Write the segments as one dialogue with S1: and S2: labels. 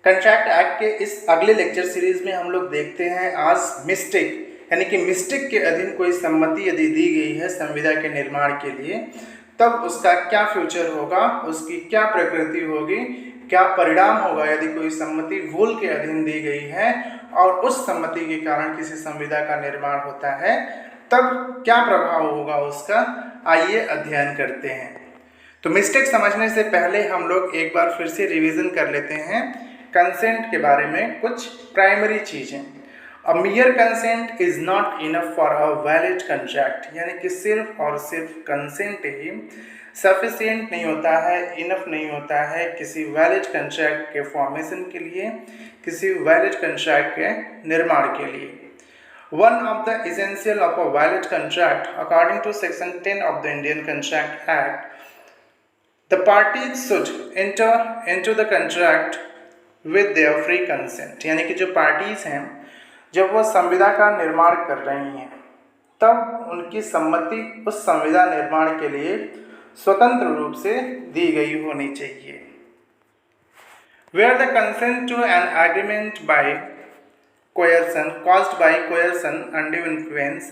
S1: Contract act के इस अगले लेक्चर सीरीज में हम लोग देखते हैं आज मिस्टेक, यानी कि मिस्टेक के अधीन कोई सम्मति यदि दी गई है संविदा के निर्माण के लिए, तब उसका क्या फ्यूचर होगा, उसकी क्या प्रकृति होगी, क्या परिणाम होगा यदि कोई सम्मति भूल के अधीन दी गई है और उस सम्मति के कारण किसी संविदा का निर्माण होता है, तब क्या प्रभाव होगा उसका। आइए अध्ययन करते हैं। तो मिस्टेक समझने से पहले हम लोग एक बार फिर से रिवीजन कर लेते हैं कंसेंट के बारे में कुछ प्राइमरी चीज़ें। A mere consent is not enough for a valid contract, यानी कि सिर्फ और सिर्फ कंसेंट ही सफिशिएंट नहीं होता है, इनफ नहीं होता है किसी वैलिड कंट्रैक्ट के फॉर्मेशन के लिए, किसी वैलिड कंट्रैक्ट के निर्माण के लिए। One of the essential of a valid contract, according to Section 10 of the Indian Contract Act, the parties should enter into the contract with their free consent, यानी कि जो पार्टीज हैं जब वो संविदा का निर्माण कर रही हैं तब उनकी सम्मति उस संविदा निर्माण के लिए स्वतंत्र रूप से दी गई होनी चाहिए। Where the consent to an agreement by coercion caused by coercion, undue influence,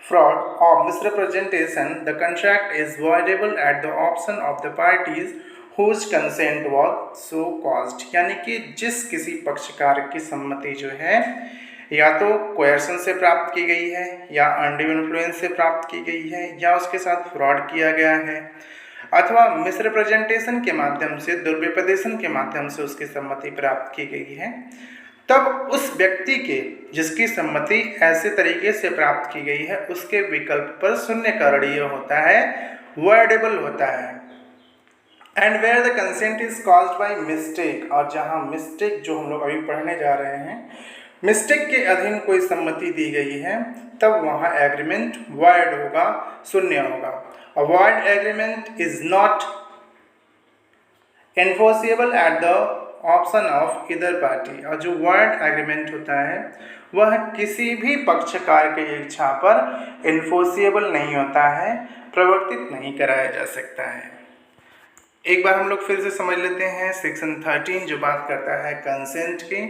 S1: fraud or misrepresentation, the contract is voidable at the option of the parties whose consent was so caused, यानी कि जिस किसी पक्षकार की सम्मति जो है या तो कोयर्सन से प्राप्त की गई है या अनड्यू इन्फ्लुएंस से प्राप्त की गई है या उसके साथ फ्रॉड किया गया है अथवा मिसरिप्रेजेंटेशन के माध्यम से, दुर्व्यपदेशन के माध्यम से उसकी सम्मति प्राप्त की गई है, तब उस व्यक्ति के जिसकी सम्मति ऐसे तरीके से प्राप्त की गई है उसके विकल्प पर शून्यकरणीय होता है, वॉइडेबल होता है। And where the consent is caused by mistake, और जहाँ मिस्टेक जो हम लोग अभी पढ़ने जा रहे हैं, मिस्टेक के अधीन कोई सम्मति दी गई है तब वहाँ एग्रीमेंट वॉइड होगा, शून्य होगा। अ void agreement is not enforceable at the option of इधर पार्टी, और जो वॉइड एग्रीमेंट होता है वह किसी भी पक्षकार के इच्छा पर एनफोर्सेबल नहीं होता है, प्रवर्तित नहीं कराया जा सकता है। एक बार हम लोग फिर से समझ लेते हैं सेक्शन 13 जो बात करता है कंसेंट की।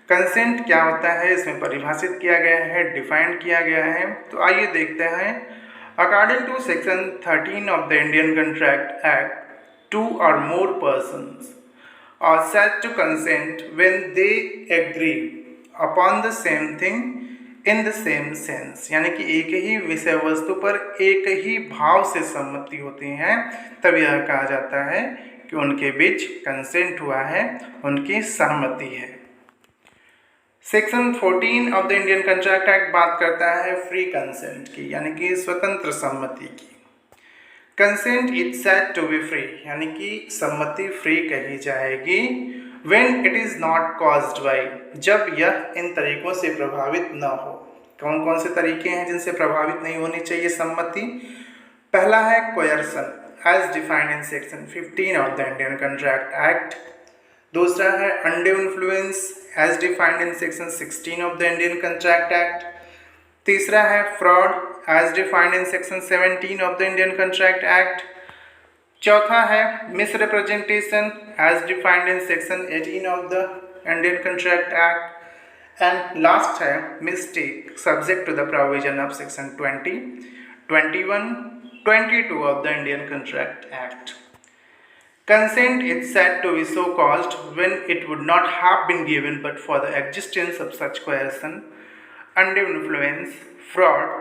S1: कंसेंट क्या होता है इसमें परिभाषित किया गया है, डिफाइंड किया गया है। तो आइए देखते हैं। According to section 13 of the Indian contract act, 2 or more persons are said to consent when they agree upon the same thing in the same sense, यानी कि एक ही विषय वस्तु पर एक ही भाव से सम्मति होती है, तब यह कहा जाता है कि उनके बीच कंसेंट हुआ है, उनकी सहमति है। Section 14 of the Indian contract act बात करता है फ्री कंसेंट की, यानी कि स्वतंत्र सम्मति की। Consent is said to be free, यानी कि सम्मति फ्री कही जाएगी when it is not caused by, जब यह इन तरीकों से प्रभावित न हो। कौन कौन से तरीके हैं जिनसे प्रभावित नहीं होनी चाहिए सम्मति? पहला है coercion as defined in section 15 of the Indian contract act. दूसरा है undue influence as defined in section 16 of the Indian contract act. तीसरा है fraud as defined in section 17 of the Indian contract act. चौथा है misrepresentation as defined in section 18 of the Indian contract act. And last है mistake subject to the provision of section 20, 21, 22 of the Indian contract act. Consent is said to be so caused when it would not have been given but for the existence of such coercion, undue influence, fraud,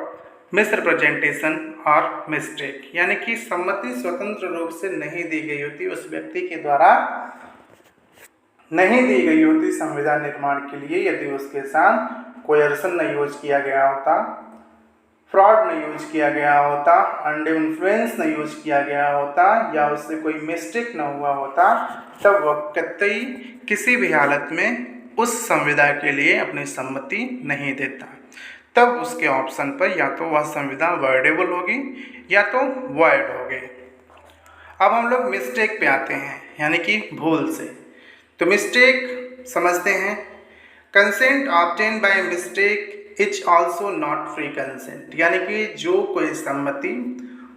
S1: misrepresentation और mistake, यानी कि सम्मति स्वतंत्र रूप से नहीं दी गई होती, उस व्यक्ति के द्वारा नहीं दी गई होती संविदा निर्माण के लिए यदि उसके साथ कोयर्सन न यूज किया गया होता, फ्रॉड न यूज किया गया होता, अनड्यू इन्फ्लुएंस न यूज किया गया होता या उससे कोई मिस्टेक न हुआ होता, तब वह कतई किसी भी हालत में उस संविदा के लिए अपनी सम्मति नहीं देता। तब उसके ऑप्शन पर या तो वह संविदा वॉइडेबल होगी या तो वॉइड होगी। अब हम लोग मिस्टेक पे आते हैं, यानी कि भूल से। तो मिस्टेक समझते हैं। Consent obtain by mistake is also not free consent, यानी कि जो कोई सम्मति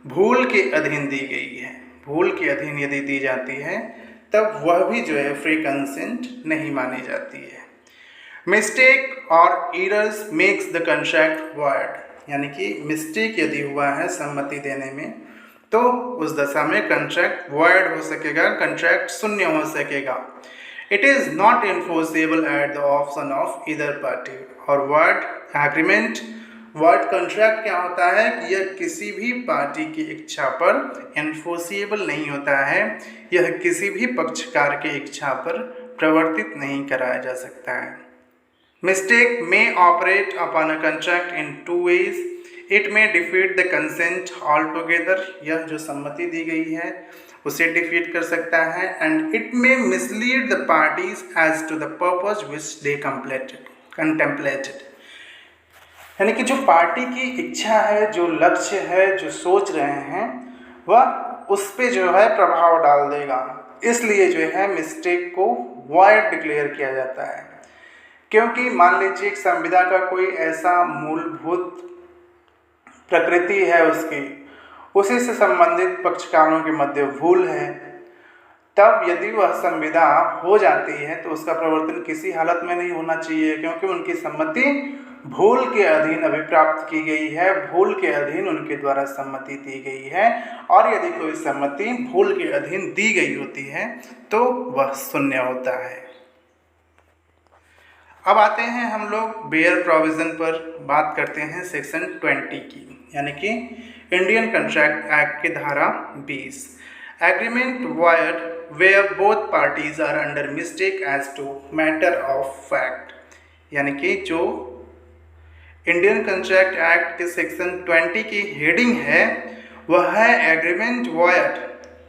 S1: भूल के अधीन दी गई है, भूल के अधीन यदि दी जाती है तब वह भी जो है फ्री कंसेंट नहीं मानी जाती है। मिस्टेक और errors makes the contract void, यानी कि मिस्टेक यदि हुआ है सम्मति देने में तो उस दशा में कंट्रैक्ट वॉइड हो सकेगा, कंट्रैक्ट शून्य हो सकेगा। It is not enforceable at the option of either party. और वर्ड एग्रीमेंट, वर्ड कॉन्ट्रैक्ट क्या होता है कि यह किसी भी पार्टी की इच्छा पर इन्फोर्सेबल नहीं होता है, यह किसी भी पक्षकार की इच्छा पर प्रवर्तित नहीं कराया जा सकता है। Mistake may operate upon a contract in two ways. It may defeat the consent altogether, यह जो सम्मति दी गई है उसे डिफीट कर सकता है। And it may mislead the parties as to the purpose which they contemplated, यानी कि जो पार्टी की इच्छा है, जो लक्ष्य है, जो सोच रहे हैं, वह उस पे जो है प्रभाव डाल देगा। इसलिए जो है मिस्टेक को वॉइड डिक्लेयर किया जाता है। क्योंकि मान लीजिए एक संविदा का कोई ऐसा मूलभूत प्रकृति है उसकी, उसी से संबंधित पक्षकारों के मध्य भूल है, तब यदि वह संविदा हो जाती है तो उसका प्रवर्तन किसी हालत में नहीं होना चाहिए, क्योंकि उनकी सम्मति भूल के अधीन अभिप्राप्त की गई है, भूल के अधीन उनके द्वारा सम्मति दी गई है। और यदि कोई सम्मति भूल के अधीन दी गई होती है तो वह शून्य होता है। अब आते हैं हम लोग बेयर प्रोविज़न पर, बात करते हैं सेक्शन 20 की, यानी कि इंडियन कंट्रैक्ट एक्ट की धारा 20। Agreement void where both parties are under mistake as to matter of fact, यानी कि जो इंडियन कंट्रैक्ट एक्ट के सेक्शन 20 की हेडिंग है वह है agreement void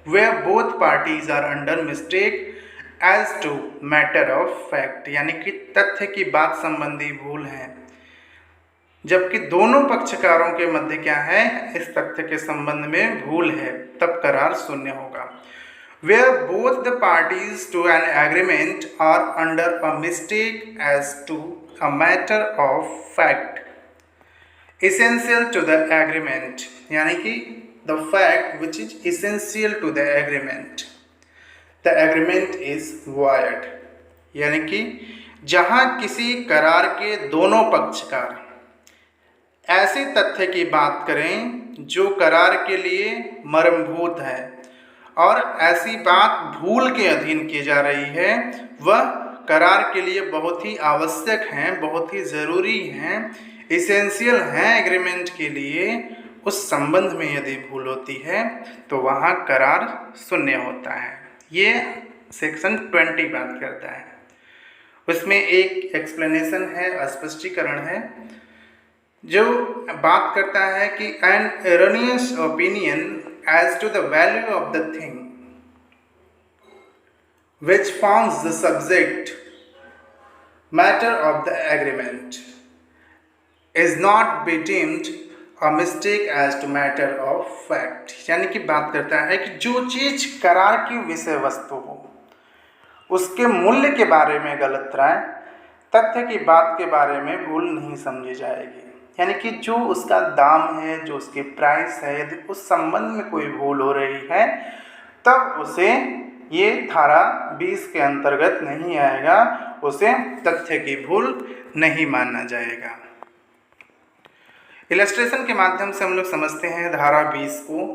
S1: where both parties are under mistake as to matter of fact, यानी कि तथ्य की बात संबंधी भूल है, जबकि दोनों पक्षकारों के मध्य क्या है, इस तथ्य के संबंध में भूल है, तब करार शून्य होगा। Where both the parties to an agreement are under a mistake as to a matter of fact essential to the agreement, यानी कि the fact which is essential to the agreement, the agreement is void, यानी कि जहां किसी करार के दोनों पक्षकार ऐसे तथ्य की बात करें जो करार के लिए मर्मभूत है और ऐसी बात भूल के अधीन की जा रही है, वह करार के लिए बहुत ही आवश्यक हैं, बहुत ही ज़रूरी हैं, इसेंशियल हैं एग्रीमेंट के लिए, उस संबंध में यदि भूल होती है तो वहाँ करार शून्य होता है। ये सेक्शन 20 बात करता है। उसमें एक एक्सप्लेनेशन है, स्पष्टीकरण है, जो बात करता है कि an erroneous opinion as to the value of the thing which forms the subject matter of the agreement is not be deemed a mistake as to matter of fact, यानी कि बात करता है कि जो चीज़ करार की विषय वस्तु हो उसके मूल्य के बारे में गलत राय, तथ्य की बात के बारे में भूल नहीं समझी जाएगी, यानी कि जो उसका दाम है, जो उसकी प्राइस है, यदि उस संबंध में कोई भूल हो रही है तब उसे ये धारा 20 के अंतर्गत नहीं आएगा, उसे तथ्य की भूल नहीं माना जाएगा। इलस्ट्रेशन के माध्यम से हम लोग समझते हैं धारा 20 को।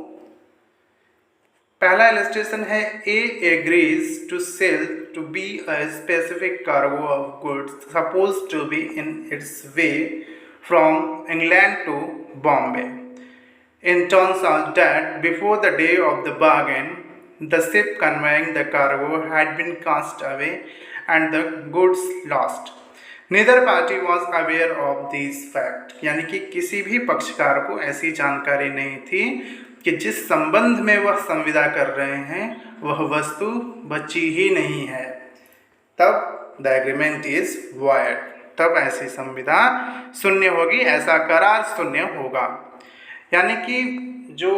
S1: पहला इलस्ट्रेशन है, A agrees to sell to B a specific cargo of goods suppose to be in its way from England to Bombay. In terms of that, before the day of the bargain, the ship conveying the cargo had been cast away and the goods lost. Neither party was aware of these facts. यानी कि किसी भी पक्षकार को ऐसी जानकारी नहीं थी कि जिस संबंध में वह संविदा कर रहे हैं वह वस्तु बची ही नहीं है, तब द एग्रीमेंट इज वॉइड, तब ऐसी संविदा शून्य होगी, ऐसा करार शून्य होगा। यानी कि जो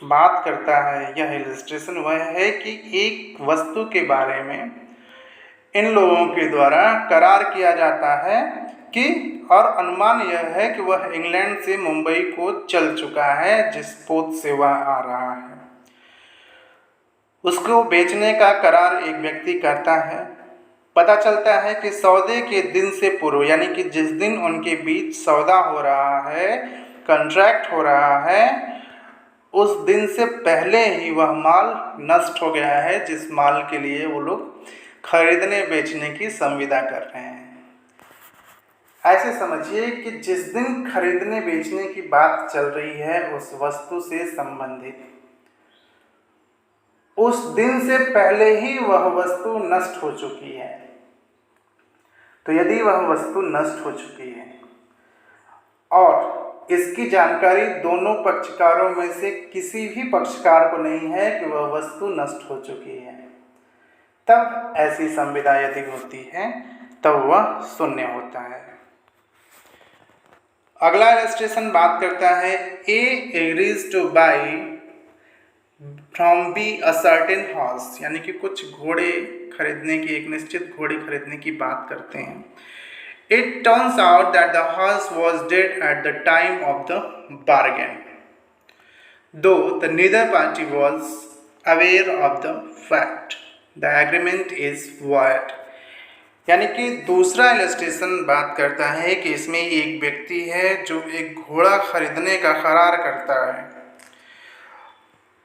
S1: बात करता है यह इलस्ट्रेशन वह है कि एक वस्तु के बारे में इन लोगों के द्वारा करार किया जाता है कि, और अनुमान यह है कि वह इंग्लैंड से मुंबई को चल चुका है, जिस पोत से वह आ रहा है। उसको बेचने का करार एक व्यक्ति करता है। पता चलता है कि सौदे के दिन से पूर्व, यानी कि जिस दिन उनके बीच सौदा हो रहा है, कॉन्ट्रैक्ट हो रहा है, उस दिन से पहले ही वह माल नष्ट हो गया है जिस माल के लिए वो लोग खरीदने बेचने की संविदा कर रहे हैं। ऐसे समझिए कि जिस दिन खरीदने बेचने की बात चल रही है उस वस्तु से संबंधित, उस दिन से पहले ही वह वस्तु नष्ट हो चुकी है। तो यदि वह वस्तु नष्ट हो चुकी है और इसकी जानकारी दोनों पक्षकारों में से किसी भी पक्षकार को नहीं है कि वह वस्तु नष्ट हो चुकी है, तब ऐसी संविदा यदि होती है तब वह शून्य होता है। अगला इलस्ट्रेशन बात करता है A agrees to buy from B a certain horse, यानी कि कुछ घोड़े खरीदने की, एक निश्चित घोड़े खरीदने की बात करते हैं। It turns out that the horse was dead at the time of the bargain, though the neither party was aware of the fact. The agreement is void. यानी कि दूसरा इलस्ट्रेशन बात करता है कि इसमें एक व्यक्ति है जो एक घोड़ा खरीदने का करार करता है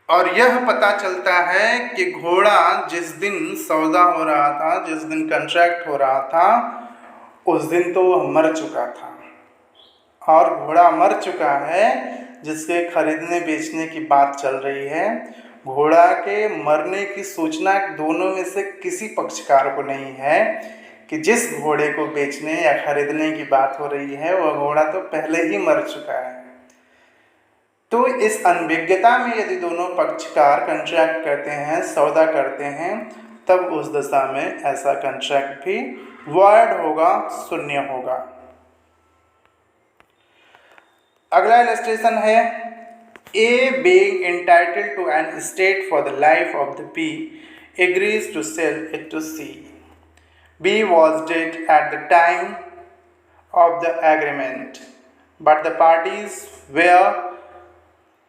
S1: और यह पता चलता है कि घोड़ा जिस दिन सौदा हो रहा था, जिस दिन कॉन्ट्रैक्ट हो रहा था, उस दिन तो वह मर चुका था और घोड़ा मर चुका है जिसके खरीदने बेचने की बात चल रही है। घोड़ा के मरने की सूचना दोनों में से किसी पक्षकार को नहीं है कि जिस घोड़े को बेचने या खरीदने की बात हो रही है वह घोड़ा तो पहले ही मर चुका है। तो इस अनभिज्ञता में यदि दोनों पक्षकार कॉन्ट्रैक्ट करते हैं, सौदा करते हैं, तब उस दशा में ऐसा कॉन्ट्रैक्ट भी वॉइड होगा, शून्य होगा। अगला इलस्ट्रेशन है A being entitled to an estate for the life of the B agrees to sell it to C. B was dead at the time of the agreement but the parties were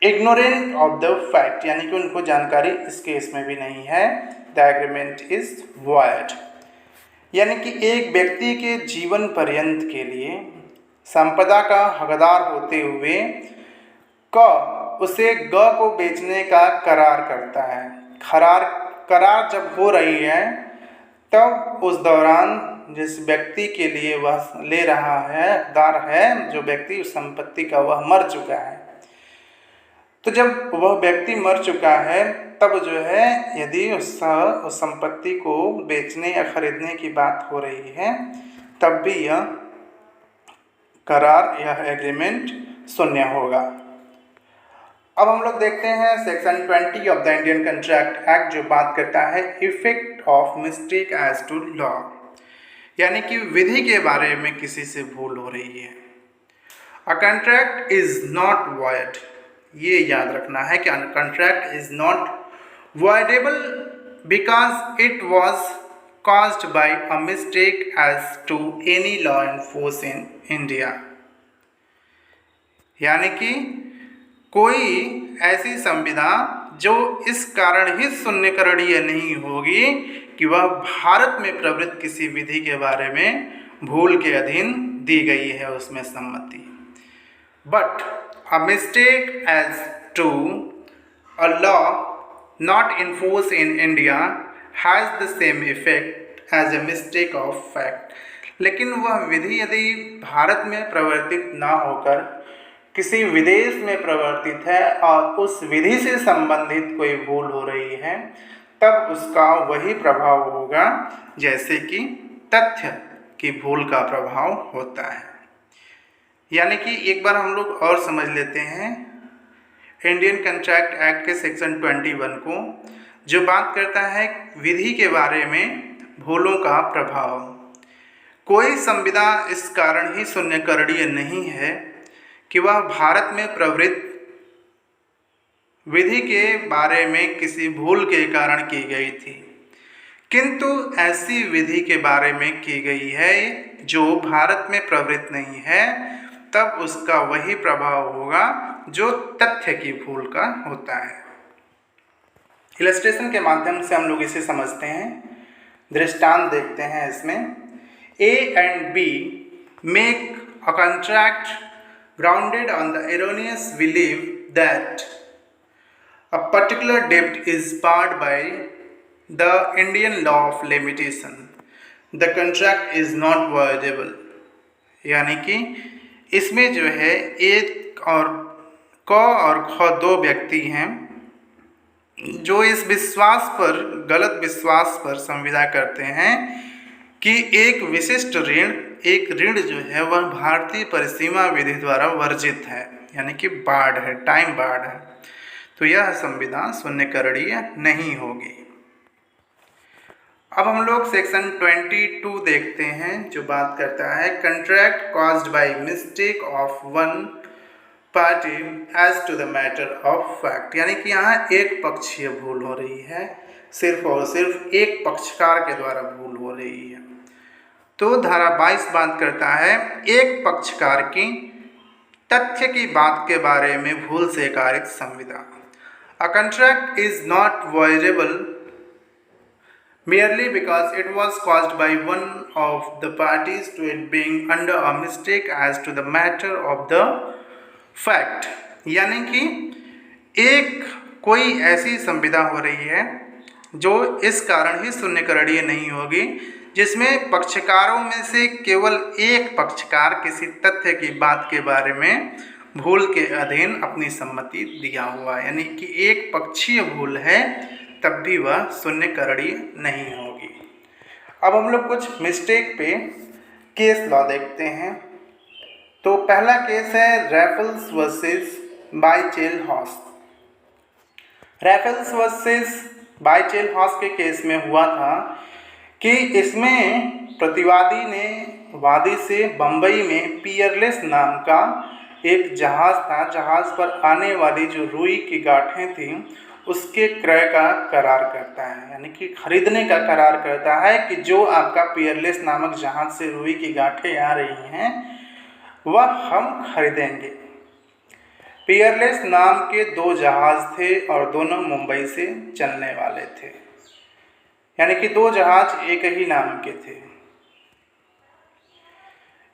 S1: ignorant of the fact, यानी कि उनको जानकारी इस case में भी नहीं है। The agreement is void, यानी कि एक व्यक्ति के जीवन पर्यंत के लिए संपदा का हकदार होते हुए क उसे ग को बेचने का करार करता है। करार जब हो रही है तब उस दौरान जिस व्यक्ति के लिए वह ले रहा है, हकदार है जो व्यक्ति उस संपत्ति का, वह मर चुका है। तो जब वह व्यक्ति मर चुका है तब जो है यदि उस संपत्ति को बेचने या खरीदने की बात हो रही है तब भी यह करार, यह एग्रीमेंट शून्य होगा। अब हम लोग देखते हैं section 20 of the Indian contract act जो बात करता है effect of mistake as to law, यानी कि विधि के बारे में किसी से भूल हो रही है। A contract is not void, ये याद रखना है कि contract is not voidable because it was caused by a mistake as to any law in force in India, यानी कि कोई ऐसी संविदा जो इस कारण ही शून्यकरणीय नहीं होगी कि वह भारत में प्रवृत्त किसी विधि के बारे में भूल के अधीन दी गई है उसमें सम्मति। But a mistake as to a law not in force in India has the same effect as a mistake of fact, लेकिन वह विधि यदि भारत में प्रवर्तित ना होकर किसी विदेश में प्रवर्तित है और उस विधि से संबंधित कोई भूल हो रही है तब उसका वही प्रभाव होगा जैसे कि तथ्य की भूल का प्रभाव होता है। यानी कि एक बार हम लोग और समझ लेते हैं इंडियन कॉन्ट्रैक्ट एक्ट के सेक्शन 21 को, जो बात करता है विधि के बारे में भूलों का प्रभाव। कोई संविदा इस कारण ही शून्यकरणीय नहीं है कि वह भारत में प्रवृत्त विधि के बारे में किसी भूल के कारण की गई थी, किंतु ऐसी विधि के बारे में की गई है जो भारत में प्रवृत्त नहीं है, तब उसका वही प्रभाव होगा जो तथ्य की भूल का होता है। इलस्ट्रेशन के माध्यम से हम लोग इसे समझते हैं। दृष्टांत देखते हैं इसमें। A and B make a contract grounded on the erroneous believe that a particular debt is barred by the Indian law of limitation. The contract is not voidable. यानी कि इसमें जो है एक और क और ख दो व्यक्ति हैं जो इस विश्वास पर, गलत विश्वास पर संविदा करते हैं कि एक विशिष्ट ऋण, एक ऋण जो है वह भारतीय परिसीमा विधि द्वारा वर्जित है, यानी कि बाढ़ है, टाइम बाढ़ है, तो यह संविदा शून्यकरणीय नहीं होगी। अब हम लोग सेक्शन 22 देखते हैं जो बात करता है contract caused by mistake of one party as to the matter of fact, यानी कि यहाँ एक पक्षीय भूल हो रही है, सिर्फ और सिर्फ एक पक्षकार के द्वारा भूल हो रही है। तो धारा 22 बात करता है एक पक्षकार की तथ्य की बात के बारे में भूल से कारित संविदा। A contract is not voidable merely because it was caused by one of the parties to it being under a mistake as to the matter of the fact, यानी कि एक कोई ऐसी संविदा हो रही है जो इस कारण ही शून्यकरणीय नहीं होगी जिसमें पक्षकारों में से केवल एक पक्षकार किसी तथ्य की बात के बारे में भूल के अधीन अपनी सम्मति दिया हुआ, यानी कि एक पक्षीय भूल है तब भी वह शून्यकरणीय नहीं होगी। अब हम लोग कुछ मिस्टेक पे केस लॉ देखते हैं। तो पहला केस है Raffles versus Wichelhaus. Raffles versus Wichelhaus के केस में हुआ था कि इसमें प्रतिवादी ने वादी से बम्बई में पियरलेस नाम का एक जहाज़ था, जहाज़ पर आने वाली जो रुई की गांठें थीं उसके क्रय का करार करता है, यानी कि खरीदने का करार करता है कि जो आपका पियरलेस नामक जहाज़ से रुई की गांठें आ रही हैं वह हम खरीदेंगे। पियरलेस नाम के दो जहाज़ थे और दोनों मुंबई से चलने वाले थे, यानी कि दो जहाज़ एक ही नाम के थे।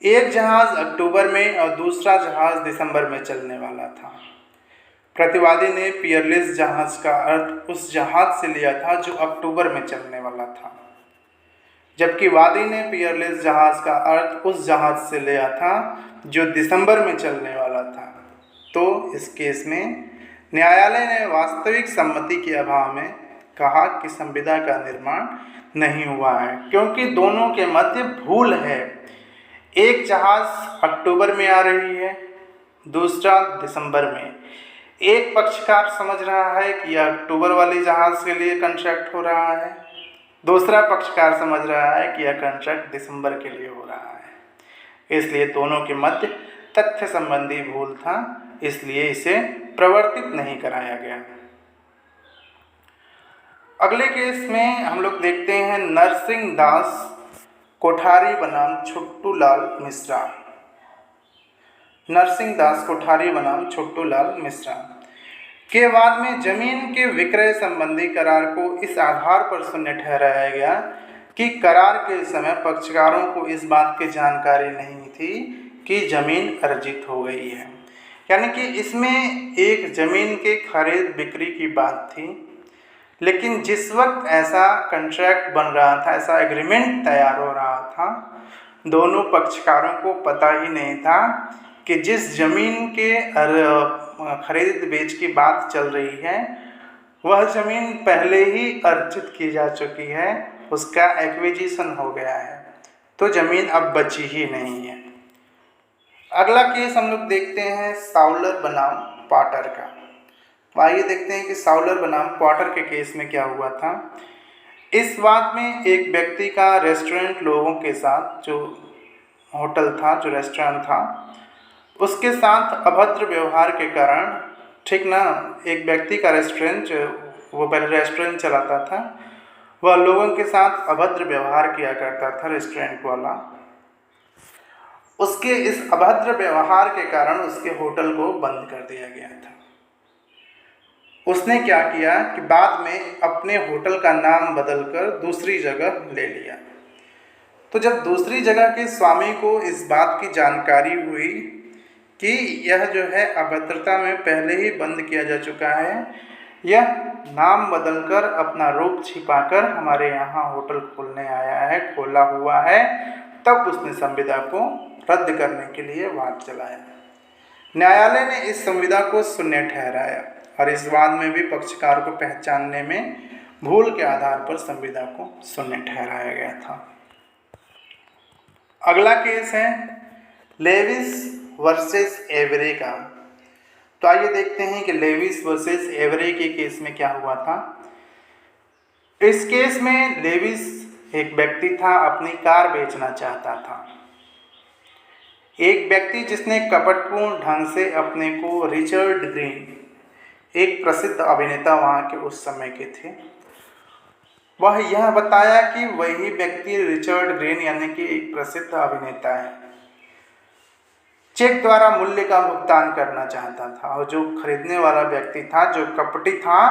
S1: एक जहाज़ अक्टूबर में और दूसरा जहाज़ दिसंबर में चलने वाला था। प्रतिवादी ने पियरलेस जहाज़ का अर्थ उस जहाज़ से लिया था जो अक्टूबर में चलने वाला था, जबकि वादी ने पियरलेस जहाज़ का अर्थ उस जहाज़ से लिया था जो दिसंबर में चलने वाला था। तो इस केस में न्यायालय ने वास्तविक सम्मति के अभाव में कहा कि संविदा का निर्माण नहीं हुआ है, क्योंकि दोनों के मध्य भूल है। एक जहाज़ अक्टूबर में आ रही है, दूसरा दिसंबर में। एक पक्षकार समझ रहा है कि यह अक्टूबर वाली जहाज़ के लिए कॉन्ट्रैक्ट हो रहा है, दूसरा पक्षकार समझ रहा है कि यह कॉन्ट्रैक्ट दिसंबर के लिए हो रहा है। इसलिए दोनों के मध्य तथ्य संबंधी भूल था, इसलिए इसे प्रवर्तित नहीं कराया गया। अगले केस में हम लोग देखते हैं नरसिंह दास कोठारी बनाम छोटू लाल मिश्रा। नरसिंह दास कोठारी बनाम छोटू लाल मिश्रा के बाद में जमीन के विक्रय संबंधी करार को इस आधार पर शून्य ठहराया गया कि करार के समय पक्षकारों को इस बात की जानकारी नहीं थी कि जमीन अर्जित हो गई है, यानी कि इसमें एक जमीन के खरीद बिक्री की बात थी, लेकिन जिस वक्त ऐसा कॉन्ट्रैक्ट बन रहा था, ऐसा एग्रीमेंट तैयार हो रहा था, दोनों पक्षकारों को पता ही नहीं था कि जिस जमीन के खरीद बेच की बात चल रही है वह जमीन पहले ही अर्जित की जा चुकी है, उसका एक्विजिशन हो गया है, तो जमीन अब बची ही नहीं है। अगला केस हम लोग देखते हैं साउलर बनाम पॉटर का। आइए देखते हैं कि साउलर बनाम पॉटर के केस में क्या हुआ था। इस बात में एक व्यक्ति का रेस्टोरेंट लोगों के साथ, जो होटल था, जो रेस्टोरेंट था, उसके साथ अभद्र व्यवहार के कारण, ठीक ना, एक व्यक्ति का रेस्टोरेंट, वो पहले रेस्टोरेंट चलाता था, वह लोगों के साथ अभद्र व्यवहार किया करता था रेस्टोरेंट वाला। उसके इस अभद्र व्यवहार के कारण उसके होटल को बंद कर दिया गया था। उसने क्या किया कि बाद में अपने होटल का नाम बदलकर दूसरी जगह ले लिया। तो जब दूसरी जगह के स्वामी को इस बात की जानकारी हुई कि यह जो है अभद्रता में पहले ही बंद किया जा चुका है, यह नाम बदलकर अपना रूप छिपाकर हमारे यहाँ होटल खोलने आया है, खोला हुआ है, तब उसने संविदा को रद्द करने के लिए वाद चलाया। न्यायालय ने इस संविदा को शून्य ठहराया और इस वाद में भी पक्षकार को पहचानने में भूल के आधार पर संविदा को शून्य ठहराया गया था। अगला केस है लेविस वर्सेस एवरे का। तो आइए देखते हैं कि लेविस वर्सेस एवरे के केस में क्या हुआ था। इस केस में लेविस एक व्यक्ति था, अपनी कार बेचना चाहता था। एक व्यक्ति जिसने कपटपूर्ण ढंग से अपने को रिचर्ड ग्रीन, एक प्रसिद्ध अभिनेता वहाँ के उस समय के थे, वह यह बताया कि वही व्यक्ति रिचर्ड ग्रीन यानी कि एक प्रसिद्ध अभिनेता है, चेक द्वारा मूल्य का भुगतान करना चाहता था। और जो खरीदने वाला व्यक्ति था, जो कपटी था,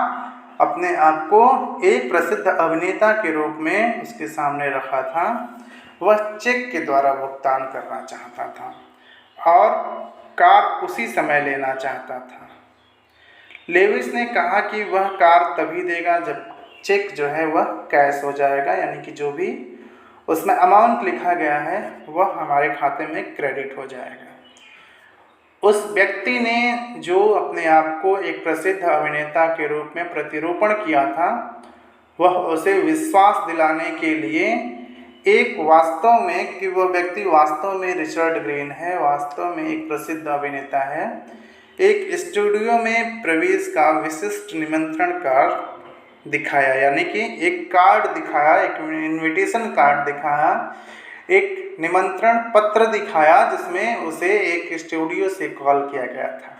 S1: अपने आप को एक प्रसिद्ध अभिनेता के रूप में उसके सामने रखा था, वह चेक के द्वारा भुगतान करना चाहता था और कार उसी समय लेना चाहता था। लेविस ने कहा कि वह कार तभी देगा जब चेक जो है वह कैश हो जाएगा, यानी कि जो भी उसमें अमाउंट लिखा गया है वह हमारे खाते में क्रेडिट हो जाएगा। उस व्यक्ति ने जो अपने आप को एक प्रसिद्ध अभिनेता के रूप में प्रतिरूपण किया था, वह उसे विश्वास दिलाने के लिए एक वास्तव में कि वह व्यक्ति वास्तव में रिचर्ड ग्रीन है, वास्तव में एक प्रसिद्ध अभिनेता है, एक स्टूडियो में प्रवेश का विशिष्ट निमंत्रण कार्ड दिखाया, यानी कि एक कार्ड दिखाया, एक इनविटेशन कार्ड दिखाया, एक निमंत्रण पत्र दिखाया जिसमें उसे एक स्टूडियो से कॉल किया गया था।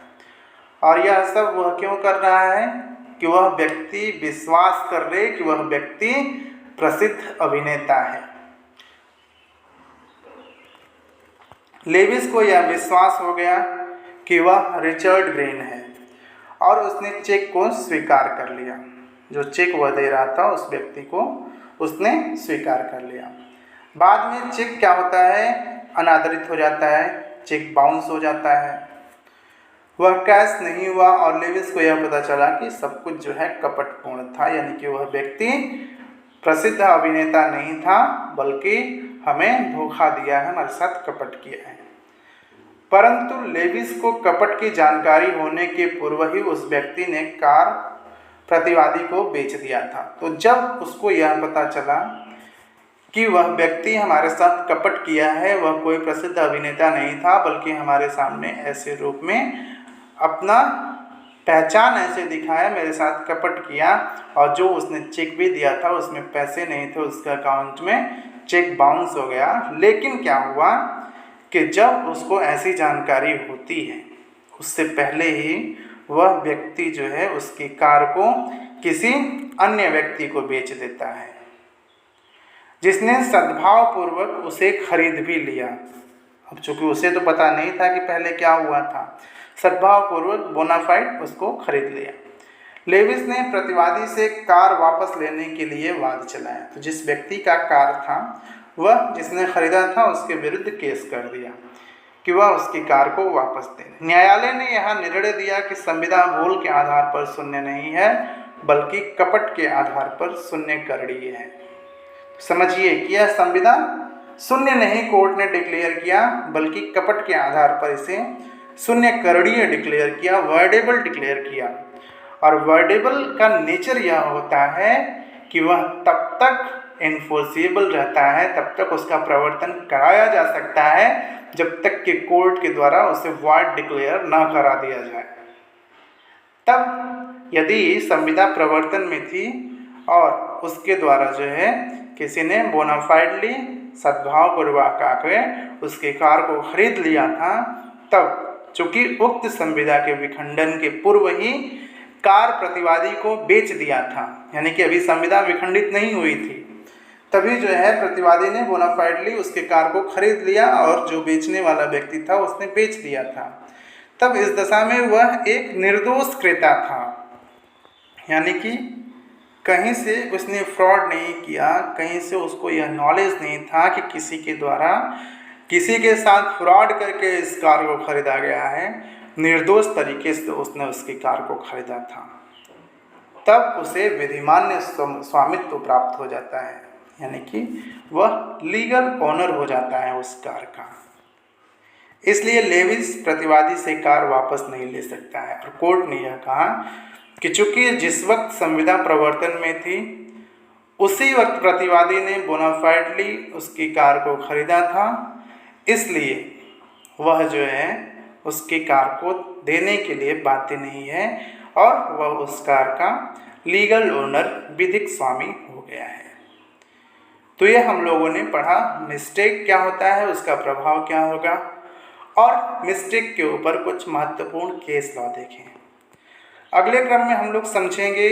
S1: और यह सब वह क्यों कर रहा है कि वह व्यक्ति विश्वास कर ले कि वह व्यक्ति प्रसिद्ध अभिनेता है। लेविस को यह विश्वास हो गया कि वह रिचर्ड ग्रीन है और उसने चेक को स्वीकार कर लिया। जो चेक वह दे रहा था उस व्यक्ति को उसने स्वीकार कर लिया। बाद में चेक क्या होता है, अनादरित हो जाता है, चेक बाउंस हो जाता है, वह कैश नहीं हुआ और लेविस को यह पता चला कि सब कुछ जो है कपटपूर्ण था, यानी कि वह व्यक्ति प्रसिद्ध अभिनेता नहीं था बल्कि हमें धोखा दिया है, हमारे साथ कपट किया है। परंतु लेविस को कपट की जानकारी होने के पूर्व ही उस व्यक्ति ने कार प्रतिवादी को बेच दिया था। तो जब उसको यह पता चला कि वह व्यक्ति हमारे साथ कपट किया है, वह कोई प्रसिद्ध अभिनेता नहीं था बल्कि हमारे सामने ऐसे रूप में अपना पहचान ऐसे दिखाया, मेरे साथ कपट किया, और जो उसने चेक भी दिया था उसमें पैसे नहीं थे, उसके अकाउंट में चेक बाउंस हो गया। लेकिन क्या हुआ कि जब उसको ऐसी जानकारी होती है, उससे पहले ही वह व्यक्ति जो है उसकी कार को किसी अन्य व्यक्ति को बेच देता है, जिसने सद्भावपूर्वक उसे खरीद भी लिया। अब चूंकि उसे तो पता नहीं था कि पहले क्या हुआ था, सद्भावपूर्वक बोनाफाइड उसको खरीद लिया। लेविस ने प्रतिवादी से कार वापस लेने के लिए वाद चलाया। तो जिस व्यक्ति का कार था वह जिसने खरीदा था उसके विरुद्ध केस कर दिया कि वह उसकी कार को वापस दे। न्यायालय ने यह निर्णय दिया कि संविदा भूल के आधार पर शून्य नहीं है बल्कि कपट के आधार पर शून्य करणीय है। समझिए कि यह संविदा शून्य नहीं कोर्ट ने डिक्लेयर किया बल्कि कपट के आधार पर इसे शून्य करणीय डिक्लेयर किया, वर्डेबल डिक्लेयर किया। और वर्डेबल का नेचर यह होता है कि वह तब तक इन्फोर्सिबल रहता है, तब तक उसका प्रवर्तन कराया जा सकता है जब तक कि कोर्ट के द्वारा उसे वॉइड डिक्लेयर न करा दिया जाए। तब यदि संविदा प्रवर्तन में थी और उसके द्वारा जो है किसी ने बोनाफाइडली सद्भावपूर्वक आकर उसकी कार को खरीद लिया था, तब चूँकि उक्त संविदा के विखंडन के पूर्व ही कार प्रतिवादी को बेच दिया था, यानी कि अभी संविदा विखंडित नहीं हुई थी, तभी जो है प्रतिवादी ने बोनाफाइडली उसके कार को खरीद लिया और जो बेचने वाला व्यक्ति था उसने बेच दिया था। तब इस दशा में वह एक निर्दोष क्रेता था। यानी कि कहीं से उसने फ्रॉड नहीं किया, कहीं से उसको यह नॉलेज नहीं था कि किसी के द्वारा किसी के साथ फ्रॉड करके इस कार को खरीदा गया है, निर्दोष तरीके से उसने उसकी कार को खरीदा था, तब उसे विधिमान्य स्वामित्व प्राप्त हो जाता है, यानी कि वह लीगल ओनर हो जाता है उस कार का। इसलिए लेविस प्रतिवादी से कार वापस नहीं ले सकता है। और कोर्ट ने यह कहा कि चूंकि जिस वक्त संविदा प्रवर्तन में थी उसी वक्त प्रतिवादी ने बोनाफाइडली उसकी कार को खरीदा था, इसलिए वह जो है उसकी कार को देने के लिए बाध्य नहीं है और वह उस कार का लीगल ओनर, विधिक स्वामी हो गया है। तो ये हम लोगों ने पढ़ा मिस्टेक क्या होता है, उसका प्रभाव क्या होगा, और मिस्टेक के ऊपर कुछ महत्वपूर्ण केस लॉ देखें। अगले क्रम में हम लोग समझेंगे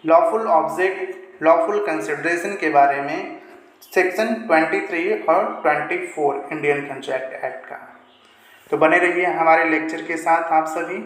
S1: लॉफुल ऑब्जेक्ट, लॉफुल कंसिडरेशन के बारे में, सेक्शन 23 और 24 इंडियन कंट्रैक्ट एक्ट का। तो बने रहिए हमारे लेक्चर के साथ आप सभी।